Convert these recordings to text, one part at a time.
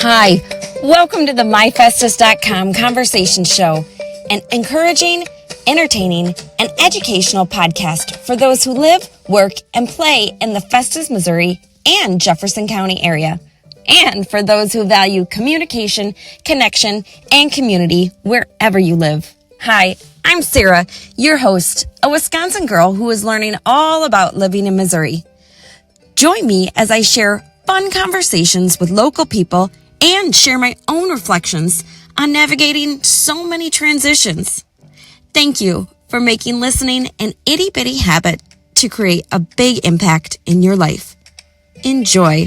Hi, welcome to the MyFestas.com conversation show, an encouraging, entertaining, and educational podcast for those who live, work, and play in the Festus, Missouri, and Jefferson County area, and for those who value communication, connection, and community wherever you live. Hi, I'm Sara, your host, a Wisconsin girl who is learning all about living in Missouri. Join me as I share fun conversations with local people and share my own reflections on navigating so many transitions. Thank you for making listening an itty-bitty habit to create a big impact in your life. Enjoy.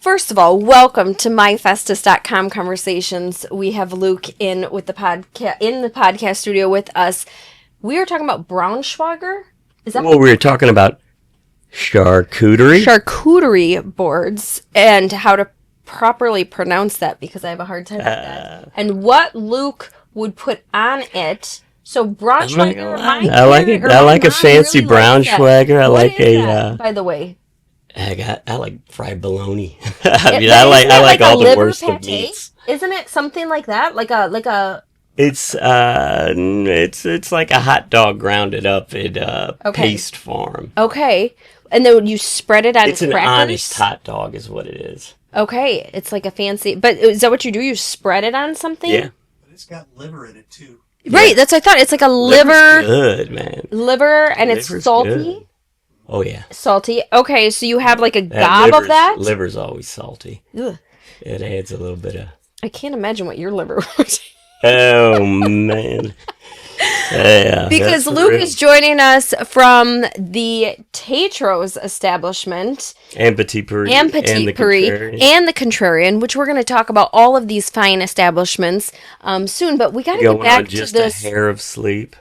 First of all, welcome to MyFestas.com conversations. We have Luke in with the podcast studio with us. We are talking about Braunschweiger. Is that we were talking about charcuterie boards and how to properly pronounce that because I have a hard time with that. And what Luke would put on it. So Braunschweiger, I like a fancy really Braunschweiger. I like a by the way. I like fried bologna. I like all the worst of meats. Isn't it something like that? Like a. It's like a hot dog grounded up in paste form. Okay, and then you spread it on crackers? It's an honest hot dog, is what it is. Okay, it's like a fancy. But is that what you do? You spread it on something? Yeah. But it's got liver in it too. Right, that's what I thought. It's like a liver. Good, man. Liver, and it's salty. Good. Oh, yeah. Salty. Okay, so you have like a gob of that? Liver's always salty. Ugh. It adds a little bit of... I can't imagine what your liver was. Oh, man. Yeah, because Luke is joining us from the Taytro's establishment. And Petit Paree. And Petit Paree. And the Contrarian, which we're going to talk about all of these fine establishments soon. But we got to get back to this. Just a hair of sleep.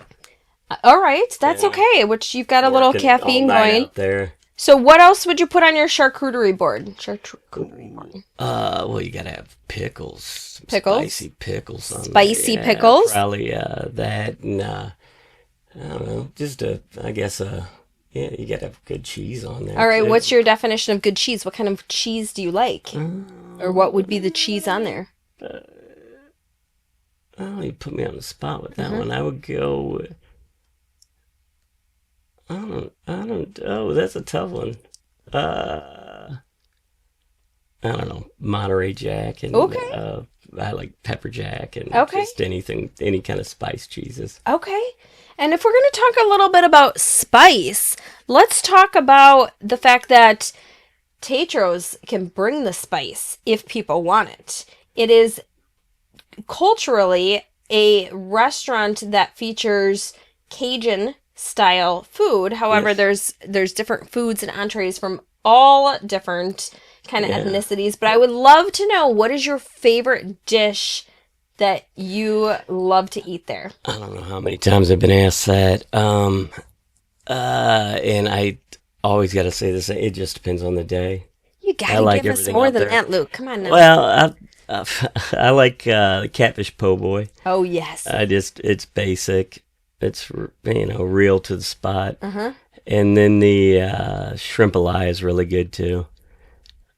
All right, that's okay. Which you've got a little caffeine going out there. So, what else would you put on your charcuterie board? Well, you gotta have pickles. Spicy pickles. Spicy pickles. Probably that, and I don't know. You gotta have good cheese on there. All right, what's your definition of good cheese? What kind of cheese do you like, or what would be the cheese on there? You put me on the spot with that one. I would go. I don't. Oh, that's a tough one. I don't know. Monterey Jack and I like pepper jack and just anything, any kind of spice cheeses. Okay. And if we're going to talk a little bit about spice, let's talk about the fact that Taytro's can bring the spice if people want it. It is culturally a restaurant that features Cajun style food. However, yes. there's different foods and entrees from all different kind of ethnicities. But I would love to know, what is your favorite dish that you love to eat there? I don't know how many times I've been asked that. And I always got to say this. It just depends on the day. You gotta give us more than that, Luke. Come on now. Well, I like catfish po' boy. Oh yes. It's basic. It's, real to the spot. Uh-huh. And then the shrimp alai is really good, too.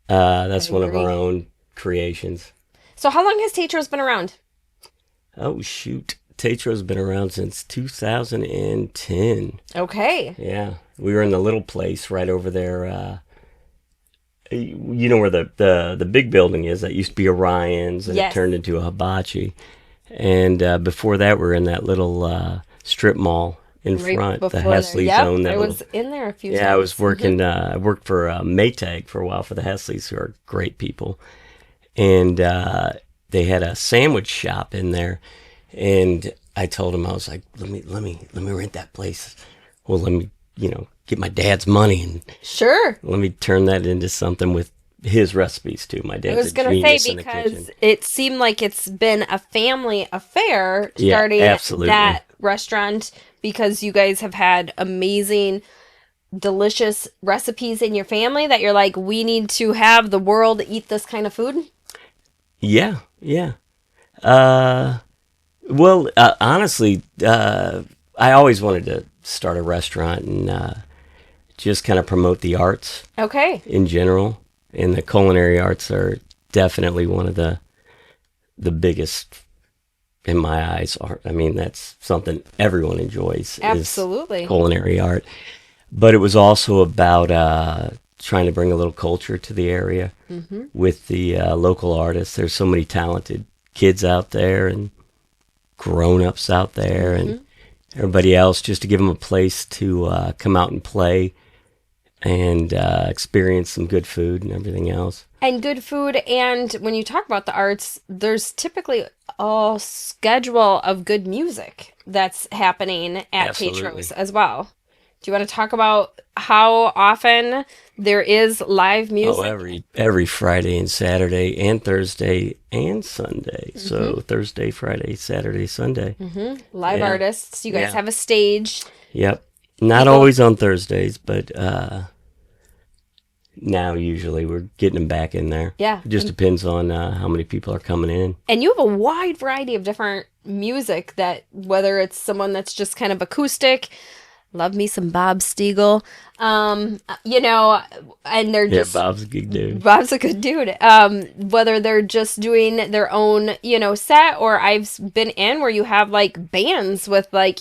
That's one of our own creations. So how long has Taytro's been around? Oh, shoot. Taytro's been around since 2010. Okay. Yeah. We were in the little place right over there. You know where the big building is? That used to be Orion's, and yes. It turned into a hibachi. And before that, we're in that little... strip mall in front, the Hesley's zone. I was in there a few times. Yeah, I was working. I worked for Maytag for a while for the Hesleys, who are great people, and they had a sandwich shop in there. And I told him, I was like, let me rent that place. Well, let me get my dad's money and let me turn that into something with his recipes too. My dad's a genius in the kitchen. I was going to say, because it seemed like it's been a family affair starting that restaurant, because you guys have had amazing, delicious recipes in your family that you're like, we need to have the world eat this kind of food. Yeah. Honestly, I always wanted to start a restaurant and just kind of promote the arts Okay. in general. And the culinary arts are definitely one of the biggest in my eyes. I mean, that's something everyone enjoys. Absolutely. Is culinary art. But it was also about trying to bring a little culture to the area with the local artists. There's so many talented kids out there and grown-ups out there and everybody else, just to give them a place to come out and play and experience some good food and everything else. And good food. And when you talk about the arts, there's typically a schedule of good music that's happening at Absolutely. Taytro's as well. Do you want to talk about how often there is live music? Oh, every Friday and Saturday and Thursday and Sunday. So Thursday, Friday, Saturday, Sunday. Live Yeah. artists. You guys Yeah. have a stage. Yep. Not always on Thursdays, but now usually we're getting them back in there. Yeah. It just depends on how many people are coming in. And you have a wide variety of different music that, whether it's someone that's just kind of acoustic, love me some Bob Stiegel, and they're Yeah, just... Bob's a good dude. Bob's a good dude. Whether they're just doing their own, set, or I've been in where you have like bands with like,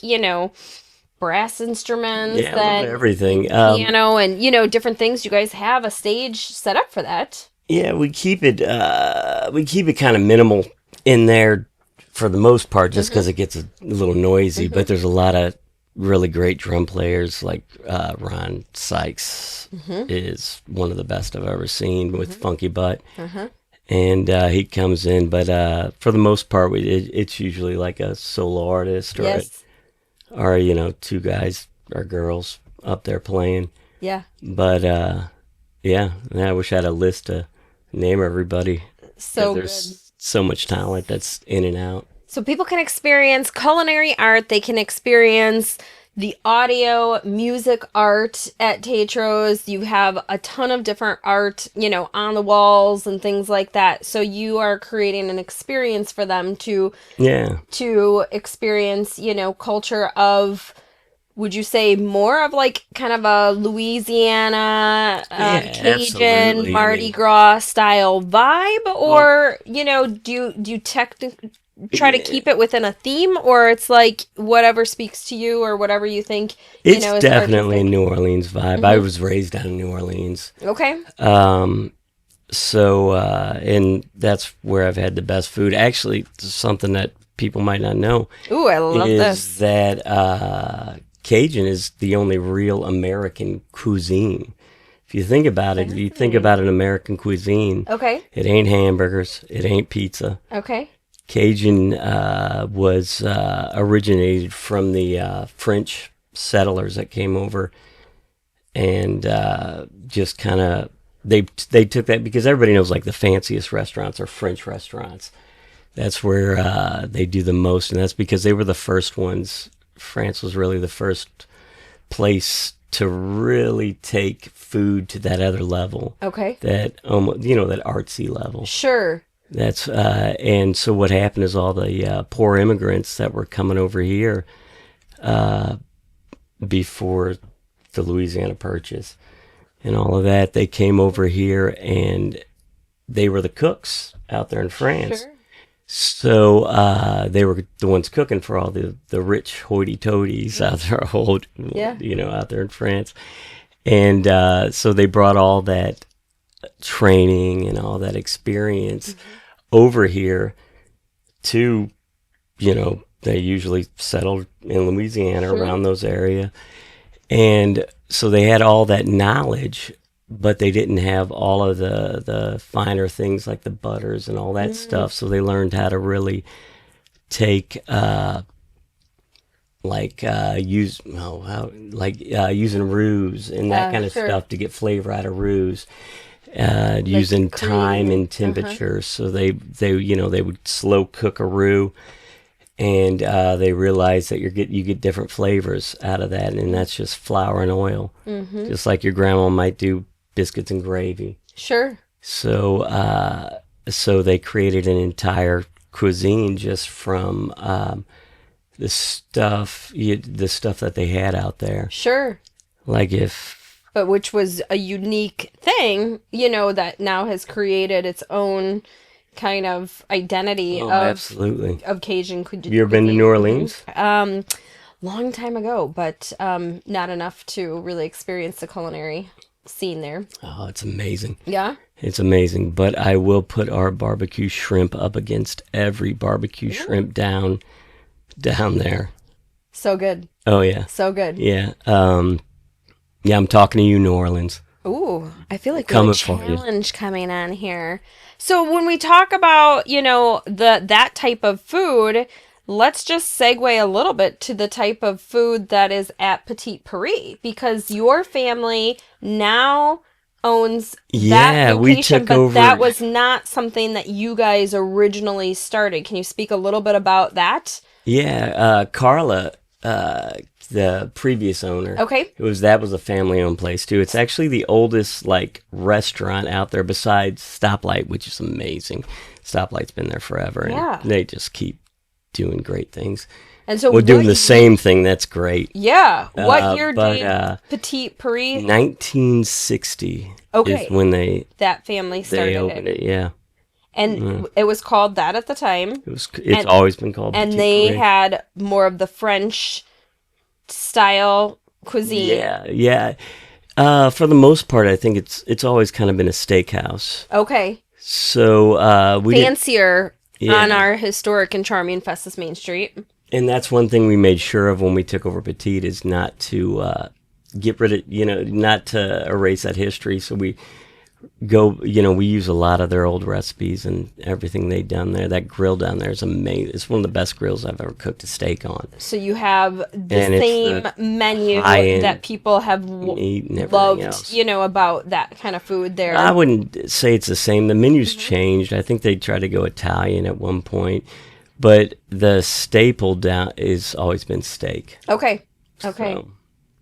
brass instruments, Yeah, a little bit of everything. piano, and different things. You guys have a stage set up for that. Yeah, we keep it kind of minimal in there for the most part, just because it gets a little noisy. But there's a lot of really great drum players, like Ron Sykes is one of the best I've ever seen with Funky Butt. And he comes in, but for the most part, it's usually like a solo artist or Yes. two guys or girls up there playing. Yeah. But yeah, I wish I had a list to name everybody. So There's so much talent that's in and out. So people can experience culinary art. They can experience the audio, music art at Taytro's. You have a ton of different art, on the walls and things like that. So you are creating an experience for them to experience, culture of, would you say, more of like kind of a Louisiana, Cajun, absolutely. Mardi Gras style vibe? Or, do you try to keep it within a theme, or it's like whatever speaks to you or whatever you think, It's is definitely a artistic? New Orleans vibe. I was raised down in New Orleans. Okay. So, and that's where I've had the best food. Actually, something that people might not know Ooh, I love is this. that Cajun is the only real American cuisine. If you think about it, if you think about an American cuisine, Okay. it ain't hamburgers, it ain't pizza. Okay. Cajun was originated from the French settlers that came over, and just kind of they took that, because everybody knows like the fanciest restaurants are French restaurants. That's where they do the most, and that's because they were the first ones. France was really the first place to really take food to that other level. Okay. That that artsy level. Sure. That's and so what happened is all the poor immigrants that were coming over here before the Louisiana Purchase and all of that, they came over here and they were the cooks out there in France. Sure. So they were the ones cooking for all the rich hoity-toties out there, out there in France. And so they brought all that training and all that experience over here to, they usually settled in Louisiana, around those area. And so they had all that knowledge, but they didn't have all of the finer things like the butters and all that stuff. So they learned how to really take using roux and that kind of stuff to get flavor out of roux. Using time and temperature. So they would slow cook a roux, and they realize that you get different flavors out of that, and that's just flour and oil, just like your grandma might do biscuits and gravy. Sure. So so they created an entire cuisine just from the stuff that they had out there. Sure. Like if... But which was a unique thing, that now has created its own kind of identity absolutely. Of Cajun cuisine. Have you ever been to New Orleans? Long time ago, but not enough to really experience the culinary scene there. Oh, it's amazing. Yeah? It's amazing. But I will put our barbecue shrimp up against every barbecue shrimp down there. So good. Oh, yeah. So good. Yeah. Yeah, I'm talking to you, New Orleans. Ooh, I feel like we have a challenge coming on here. So when we talk about, that type of food, let's just segue a little bit to the type of food that is at Petit Paree, because your family now owns that location, we took but over. That was not something that you guys originally started. Can you speak a little bit about that? Yeah, Carla, the previous owner. Okay. That was a family-owned place too. It's actually the oldest restaurant out there besides Stoplight, which is amazing. Stoplight's been there forever. Yeah. And they just keep doing great things. And so we're doing the same thing. That's great. Yeah. What year did Petit Paree? 1960. Okay. Is when that family started they opened it. Yeah. And it was called that at the time. It's always been called. And Petit they Paree. had more of the French style cuisine. Yeah. For the most part, I think it's always kind of been a steakhouse. Okay. So we fancier on our historic and charming Festus Main Street. And that's one thing we made sure of when we took over Petit is not to get rid of, not to erase that history. So we we use a lot of their old recipes and everything they've done there. That grill down there is amazing. It's one of the best grills I've ever cooked a steak on. So you have the same menu that people have loved, about that kind of food there. I wouldn't say it's the same. The menu's changed. I think they tried to go Italian at one point, but the staple down is always been steak. Okay. So,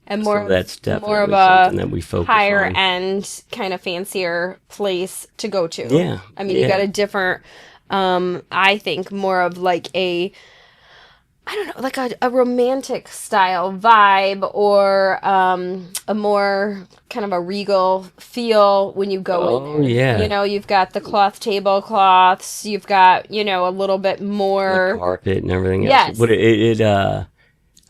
and that's definitely more of something that we focus higher on. end, kind of fancier place to go to. Yeah. I mean, you got a different, I think more of a romantic style vibe, or a more kind of a regal feel when you go in there. Yeah. You've got the cloth tablecloths, you've got, a little bit more the carpet and everything yes. else.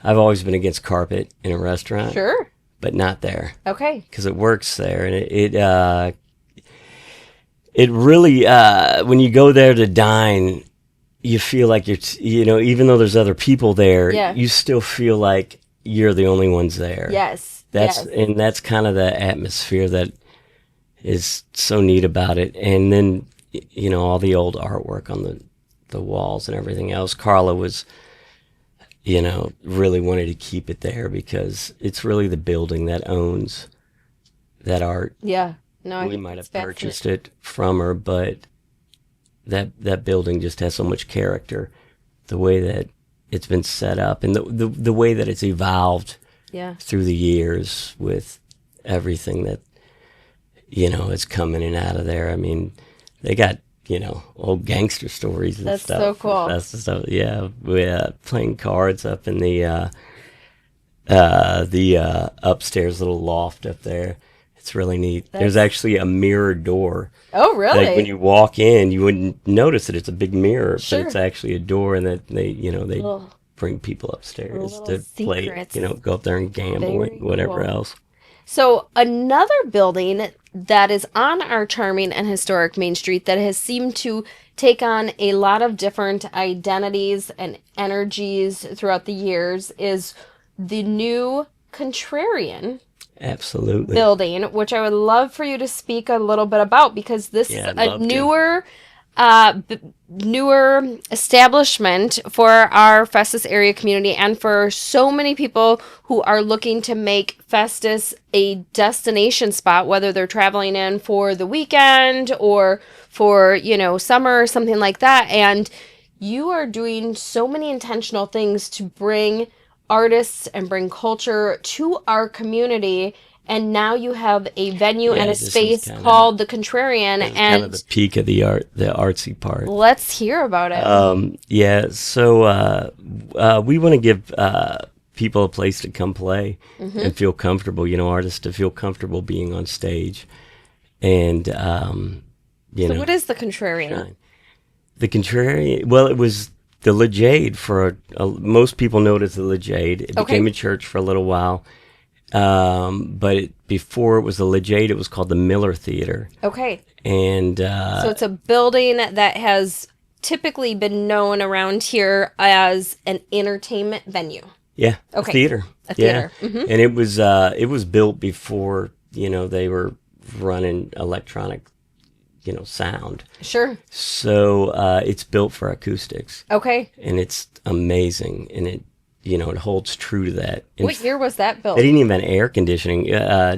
I've always been against carpet in a restaurant. Sure. But not there. Okay. Because it works there, and it really when you go there to dine, you feel like you're even though there's other people there, you still feel like you're the only ones there. Yes. And that's kind of the atmosphere that is so neat about it. And then all the old artwork on the walls and everything else. Carla was really wanted to keep it there because it's really the building that owns that art. Yeah. No, we might have purchased it from her, but that building just has so much character. The way that it's been set up and the way that it's evolved through the years with everything that, is coming in and out of there. I mean, they got, old gangster stories and That's stuff. so cool. That's the stuff. Yeah. We playing cards up in the upstairs little loft up there. It's really neat. There's actually a mirror door. Oh, really? Like when you walk in, you wouldn't notice that it's a big mirror, sure. but it's actually a door, and that they bring people upstairs to play, go up there and gamble and whatever else. So another building that is on our charming and historic Main Street that has seemed to take on a lot of different identities and energies throughout the years is the new Contrarian. Absolutely. Building, which I would love for you to speak a little bit about, because this is a newer establishment for our Festus area community and for so many people who are looking to make Festus a destination spot, whether they're traveling in for the weekend or for, summer or something like that. And you are doing so many intentional things to bring artists and bring culture to our community. And now you have a venue and a this is space kinda- called the Contrarian, Kind of and the peak of the artsy part. let's hear about it. So we want to give people a place to come play and feel comfortable. Artists to feel comfortable being on stage, and So what is the Contrarian? shine. The Contrarian. Well, it was the Le Jade for most people know it as the Le Jade. It became a church for a little while, but before it was the Le Jade, it was called the Miller Theater. Okay. And So it's a building that has typically been known around here as an entertainment venue. yeah, Okay. a theater. A theater. Yeah. Mhm. And it was built before they were running electronic sound. Sure. So it's built for acoustics, Okay. and it's amazing, and it holds true to that. And What year was that built? they didn't even have air conditioning. I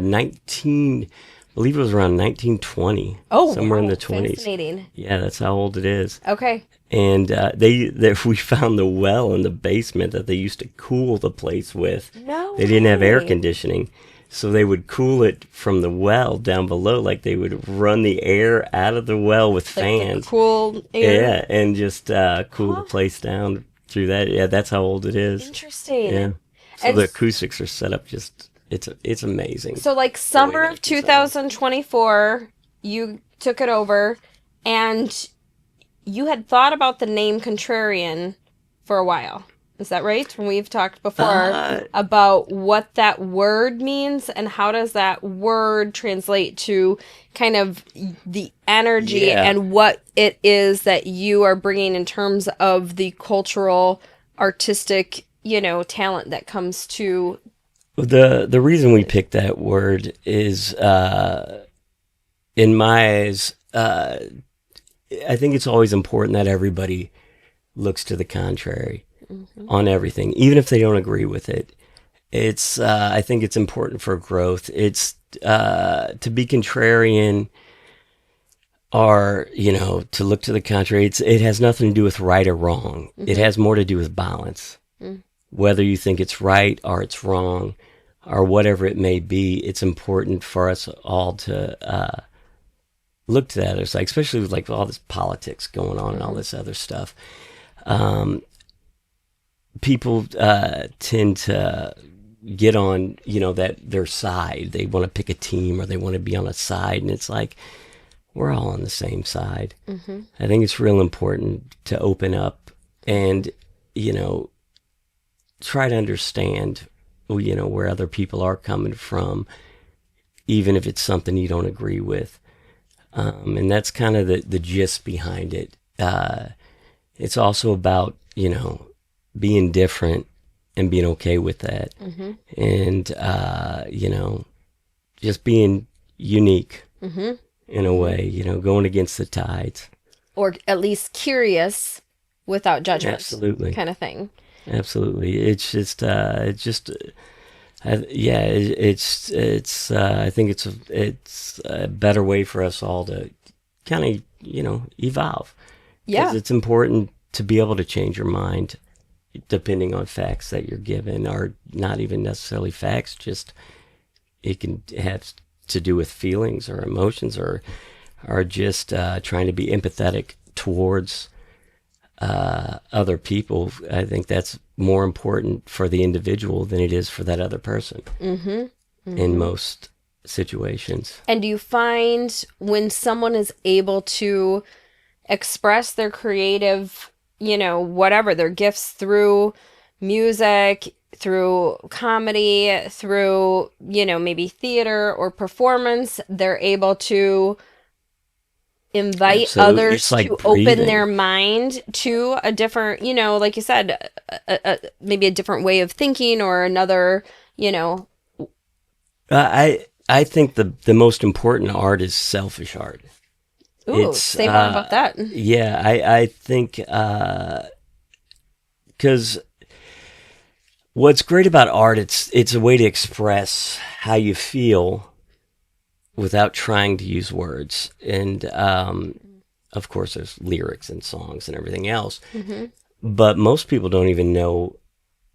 believe it was around 1920. Oh, somewhere in wow. the 20s. Fascinating. Yeah, that's how old it is. Okay. And we found the well in the basement that they used to cool the place with. No They didn't have air way. conditioning. So they would cool it from the well down below, like they would run the air out of the well with Like fans. the cool air. Yeah, and just cool the place down through that. Yeah, that's how old it is. Interesting. Yeah. So And the acoustics are set up it's amazing. So like summer that of can sound. 2024, you took it over, and you had thought about the name Contrarian for a while. Is that right? When we've talked before about what that word means and how does that word translate to kind of the energy Yeah. and what it is that you are bringing in terms of the cultural, artistic, talent that comes to. The reason we picked that word is, in my eyes, I think it's always important that everybody looks to the contrary on everything, even if they don't agree with it. It's I think it's important for growth. It's to be contrarian, or to look to the contrary. It has nothing to do with right or wrong. It has more to do with balance. Whether you think it's right or it's wrong, or whatever it may be, it's important for us all to look to that. It's like, especially with like all this politics going on and all this other stuff. People tend to get on, that their side. They want to pick a team or they want to be on a side, and it's like we're all on the same side. I think it's real important to open up and try to understand where other people are coming from, even if it's something you don't agree with. And that's kind of the gist behind it. It's also about being different and being okay with that, and just being unique in a way, going against the tides. Or at least curious without judgment. Absolutely. Kind of thing. Absolutely. It's just I think it's a better way for us all to kind of evolve. Yeah. 'Cause it's important to be able to change your mind depending on facts that you're given, or not even necessarily facts. Just it can have to do with feelings or emotions, or just trying to be empathetic towards other people. I think that's more important for the individual than it is for that other person in most situations. And do you find when someone is able to express their creative, whatever, their gifts through music, through comedy, through, maybe theater or performance, they're able to invite Absolutely. others It's like to open breathing. their mind to a different, like you said, maybe a different way of thinking, or another, I think the most important art is selfish art. Ooh, say more about that. Yeah, I think because what's great about art, it's a way to express how you feel without trying to use words. And of course, there's lyrics and songs and everything else. But most people don't even know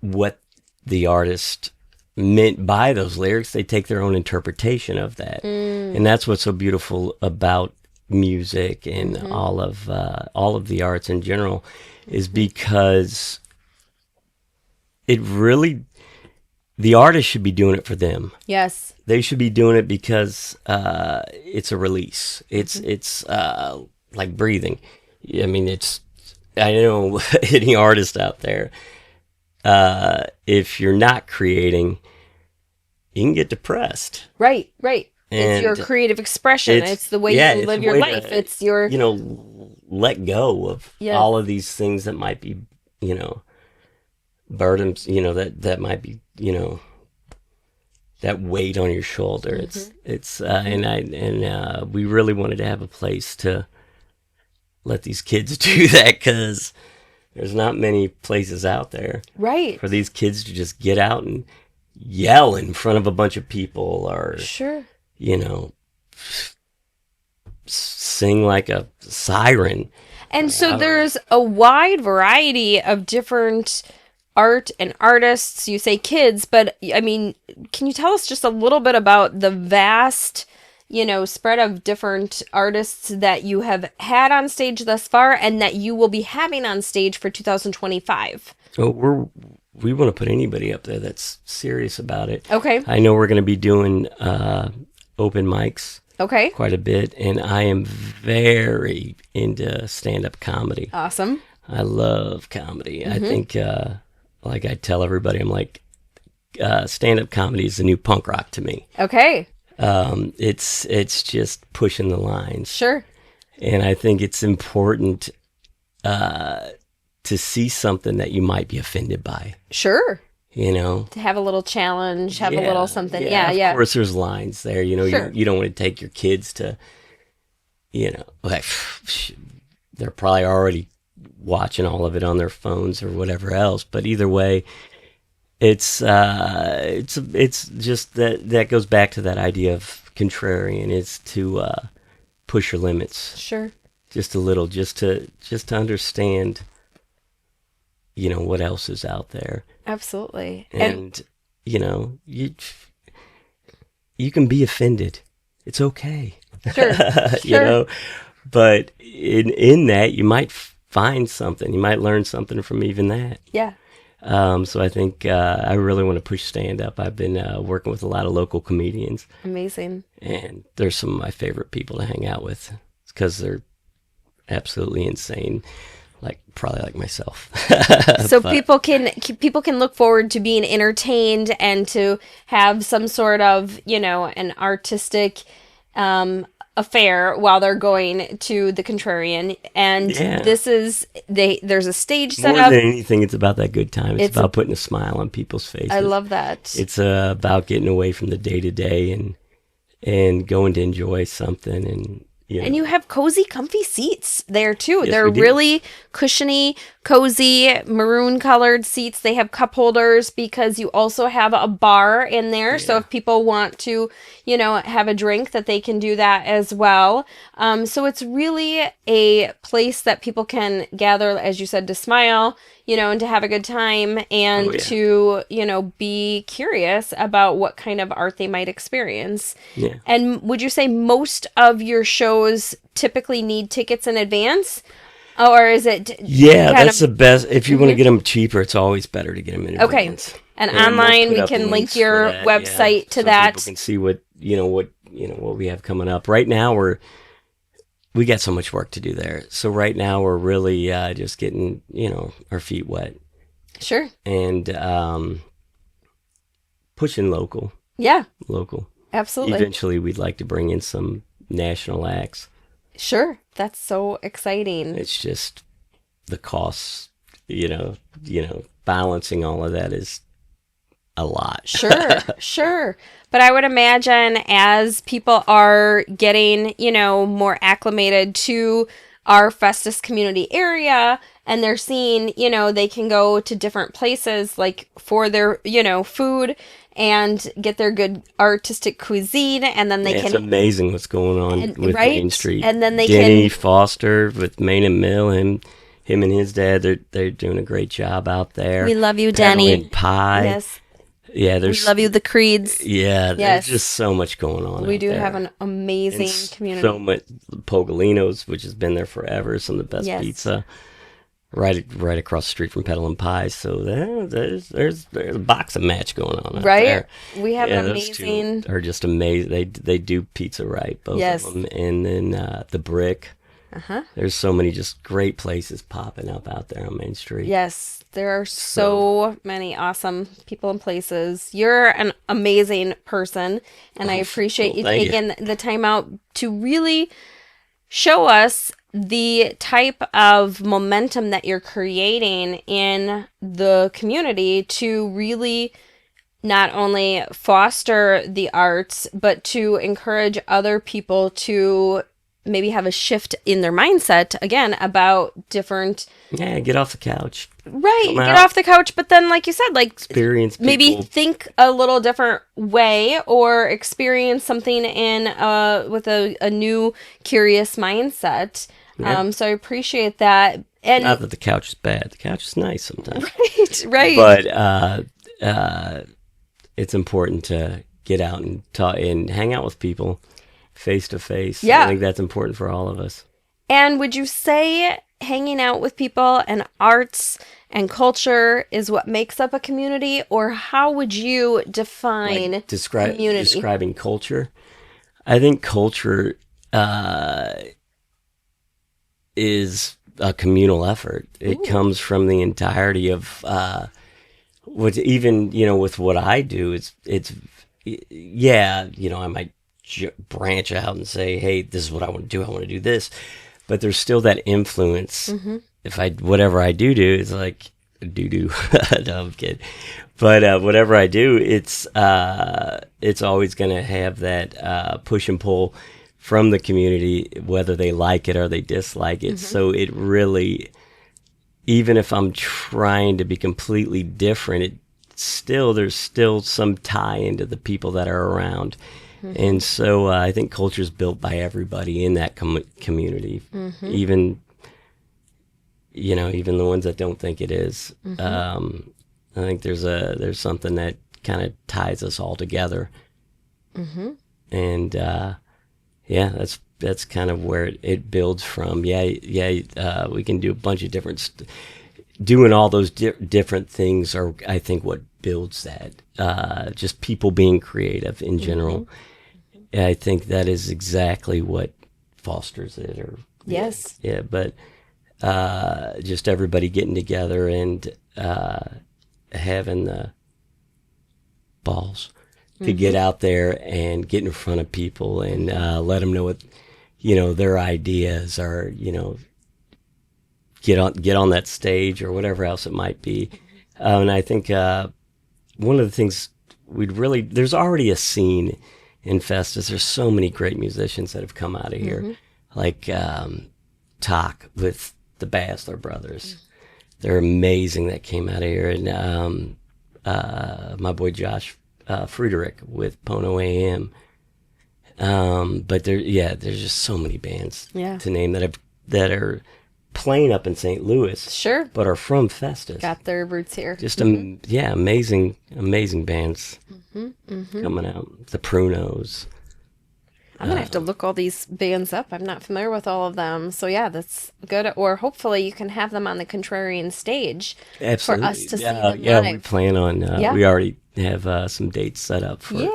what the artist meant by those lyrics. They take their own interpretation of that. And that's what's so beautiful about music and all of the arts in general, is because it really, the artist should be doing it for them. Yes. They should be doing it because it's a release. It's like breathing. I mean, I know any artist out there, if you're not creating, you can get depressed. Right. And it's your creative expression. It's the way you live your life. It's your... let go of all of these things that might be, burdens, that might be, that weight on your shoulder. And we really wanted to have a place to let these kids do that, because there's not many places out there for these kids to just get out and yell in front of a bunch of people, or sing like a siren. And so there's a wide variety of different art and artists. You say kids, but I mean, can you tell us just a little bit about the vast, spread of different artists that you have had on stage thus far and that you will be having on stage for 2025? Oh, we want to put anybody up there that's serious about it. Okay. I know we're going to be doing open mics. Okay. Quite a bit, and I am very into stand-up comedy. Awesome. I love comedy. I think, like I tell everybody, I'm like, stand-up comedy is the new punk rock to me. Okay. It's just pushing the lines. Sure. And I think it's important to see something that you might be offended by. Sure. To have a little challenge, have a little something. Yeah. Of course, there's lines there. Sure. You don't want to take your kids to, like, they're probably already watching all of it on their phones or whatever else. But either way, it's just that goes back to that idea of contrarian, is to push your limits. Sure. Just a little, just to understand, what else is out there. Absolutely. And you can be offended. It's okay. Sure. But in that, you might find something. You might learn something from even that. Yeah. So I think I really want to push stand-up. I've been working with a lot of local comedians. Amazing. And they're some of my favorite people to hang out with, because they're absolutely insane. Probably like myself. So people can look forward to being entertained and to have some sort of, an artistic affair while they're going to the Contrarian. And this is, there's a stage set More up. than anything, it's about that good time. It's about putting a smile on people's faces. I love that. It's about getting away from the day-to-day and going to enjoy something. And And you have cozy, comfy seats there too. Yes, They're really cushiony, cozy, maroon colored seats. They have cup holders because you also have a bar in there. Yeah. So if people want to, have a drink, that they can do that as well. So it's really a place that people can gather, as you said, to smile, and to have a good time, and to, be curious about what kind of art they might experience. Yeah. And would you say most of your shows typically need tickets in advance? Or is it... that's the best. If you want to get them cheaper, it's always better to get them in advance. Okay. And online, we can link your website to that. People can see what we have coming up. Right now, we got so much work to do there. So right now, we're really just getting, our feet wet. Sure. And pushing local. Yeah. Local. Absolutely. Eventually, we'd like to bring in some national acts. Sure. That's so exciting. It's just the costs, balancing all of that is a lot. Sure. But I would imagine as people are getting, more acclimated to our Festus community area, and they're seeing, they can go to different places like for their, food and get their good artistic cuisine, and then they can... It's amazing what's going on with Main Street. And then they Denny Foster with Main and Mill, him and his dad, they're doing a great job out there. We love you, Denny. Peddling pie. Yes. Yeah, We love you, the Creeds. Yeah, Yes. there's just so much going on. We out do there. have an amazing community. So much Pogolinos, which has been there forever. Some of the best pizza. Right across the street from Petal and Pie. So there's a boxing match going on out there. We have an those amazing. two are just amazing. They do pizza right, both of them. And then the Brick. There's so many just great places popping up out there on Main Street. Yes, there are so many awesome people and places. You're an amazing person, and I appreciate you taking the time out to really show us the type of momentum that you're creating in the community to really not only foster the arts, but to encourage other people to maybe have a shift in their mindset again about different. Yeah, get off the couch. Right, get off the couch, but then, like you said, like experience people. Maybe think a little different way or experience something in with a new curious mindset. Yeah. So I appreciate that. And not that the couch is bad. The couch is nice sometimes. Right. But it's important to get out and talk and hang out with people face to face. Yeah. I think that's important for all of us. And would you say hanging out with people and arts and culture is what makes up a community, or how would you define community? Describing culture? I think culture is a communal effort. It comes from the entirety of what, even, with what I do, it's I might branch out and say, hey, this is what I want to do. I want to do this. But there's still that influence. Mm-hmm. Whatever I do is like no, I'm kidding. But whatever I do, it's always going to have that push and pull from the community, whether they like it or they dislike it. Mm-hmm. So it really, even if I'm trying to be completely different, there's still some tie into the people that are around. Mm-hmm. And so I think culture is built by everybody in that community, mm-hmm. even the ones that don't think it is. Mm-hmm. I think there's something that kind of ties us all together. Mm-hmm. And that's kind of where it builds from. We can do a bunch of different doing all those different things are, I think, what builds that. Just people being creative in general. Mm-hmm. I think that is exactly what fosters it. But just everybody getting together and having the balls to mm-hmm. get out there and get in front of people and let them know what their ideas are. Get on that stage or whatever else it might be. And I think one of the things there's already a scene in Festus. There's so many great musicians that have come out of here, mm-hmm. like Talk with the Bassler brothers. Mm-hmm. They're amazing that came out of here. And my boy Josh Friedrich with Pono AM. But there's just so many bands to name that are playing up in St. Louis, sure, but are from Festus. Got their roots here. Just amazing bands mm-hmm. Mm-hmm. coming out. The Prunos. I'm gonna have to look all these bands up. I'm not familiar with all of them, so that's good. Or hopefully you can have them on the Contrarian stage Absolutely. For us to see them live. We plan on. We already have some dates set up for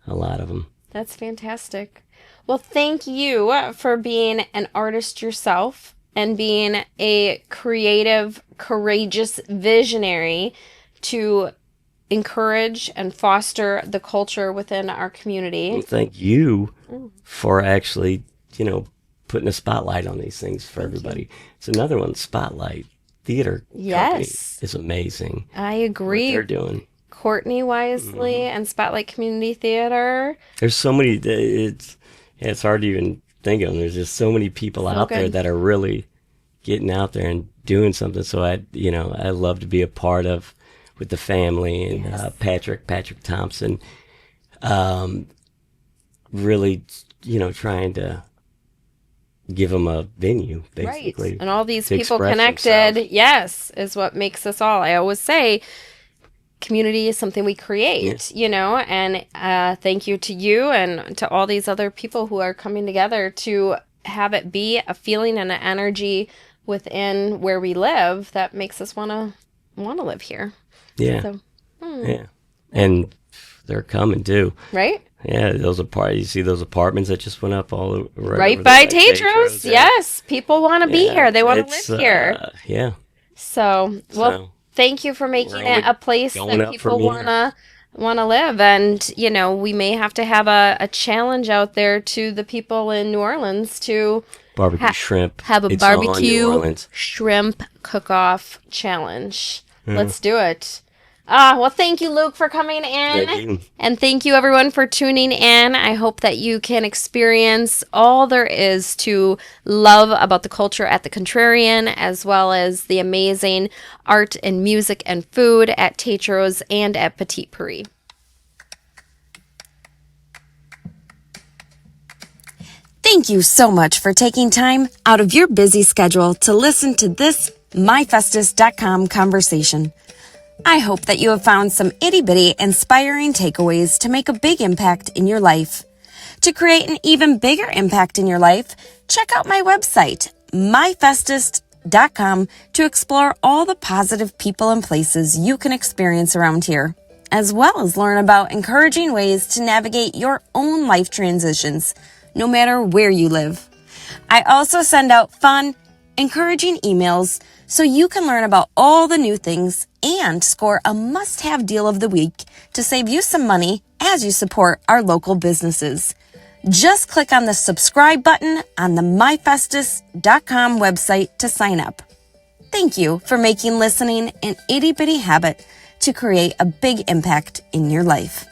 a lot of them. That's fantastic. Well, thank you for being an artist yourself and being a creative, courageous visionary to encourage and foster the culture within our community. Well, thank you for actually, putting a spotlight on these things for everybody. It's another one, Spotlight Theater Company is amazing. I agree. What they're doing. Courtney Wisely mm-hmm. and Spotlight Community Theater. There's so many, it's hard to even think of them. There's just so many people out there that are really getting out there and doing something. So I love to be a part of with the family and Patrick Thompson, really, trying to give them a venue, basically. Right. And all these people connected, themselves. is what makes us all. I always say, community is something we create, and thank you to you and to all these other people who are coming together to have it be a feeling and an energy within where we live that makes us want to live here. Yeah. So, Yeah. And they're coming too. Right? Yeah, you see those apartments that just went up all over right by Taytro's. Yes, people want to be here. They want to live here. Yeah. So, thank you for making it a place that people want to live. And, we may have to have a challenge out there to the people in New Orleans to barbecue shrimp. Have a It's on New barbecue Orleans. shrimp cook-off challenge. Let's do it. Well, thank you, Luke, for coming in. Thank you. And thank you, everyone, for tuning in. I hope that you can experience all there is to love about the culture at the Contrarian, as well as the amazing art and music and food at Taytro's and at Petit Paree. Thank you so much for taking time out of your busy schedule to listen to this myfestus.com conversation. I hope that you have found some itty-bitty inspiring takeaways to make a big impact in your life. To create an even bigger impact in your life, check out my website, myfestus.com, to explore all the positive people and places you can experience around here, as well as learn about encouraging ways to navigate your own life transitions, no matter where you live. I also send out fun, encouraging emails so you can learn about all the new things and score a must-have deal of the week to save you some money as you support our local businesses. Just click on the subscribe button on the myfestus.com website to sign up. Thank you for making listening an itty-bitty habit to create a big impact in your life.